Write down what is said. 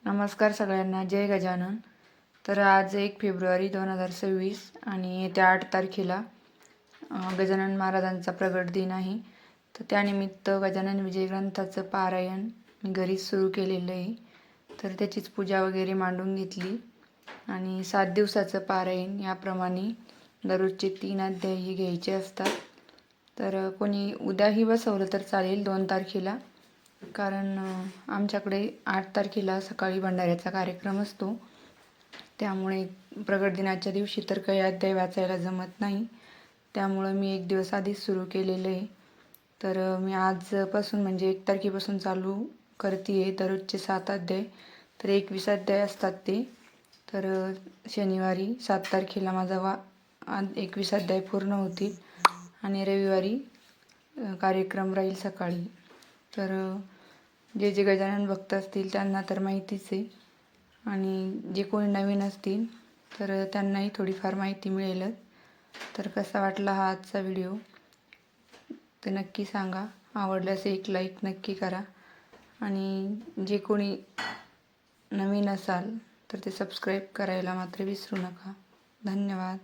नमस्कार सगळ्यांना, जय गजानन. तर आज 1 फेब्रुवारी 2026 आणि येत्या 8 तारखेला गजानन महाराजांचा प्रगट दिन आहे. तर त्यानिमित्त गजानन विजय ग्रंथाचं पारायण मी घरीच सुरू केलेलं आहे. तर त्याचीच पूजा वगैरे मांडून घेतली आणि 7 दिवसाचं पारायण याप्रमाणे दररोजचे 3 अध्याय हे घ्यायचे असतात. तर कोणी उद्याही बसवलं तर चालेल 2 तारखेला, कारण आमच्याकडे 8 तारखेला सकाळी भंडाऱ्याचा कार्यक्रम असतो. त्यामुळे प्रगट दिनाच्या दिवशी तर काही अध्याय वाचायला जमत नाही. त्यामुळं मी 1 दिवस आधीच सुरू केलेलं आहे. तर मी आजपासून म्हणजे 1 तारखेपासून चालू करते आहे दररोजचे 7 अध्याय. तर 21 अध्याय असतात ते. तर शनिवारी 7 तारखेला माझा 21 अध्याय पूर्ण होतील आणि रविवारी कार्यक्रम राहील सकाळी. तर जे जे गजानन भक्त असतील त्यांना तर माहितीच आहे आणि जे कोणी नवीन असतील तर त्यांनाही थोडीफार माहिती मिळेलच. तर कसा वाटला हा आजचा व्हिडिओ ते नक्की सांगा. आवडल्यास एक लाईक नक्की करा आणि जे कोणी नवीन असाल तर ते सबस्क्राईब करायला मात्र विसरू नका. धन्यवाद.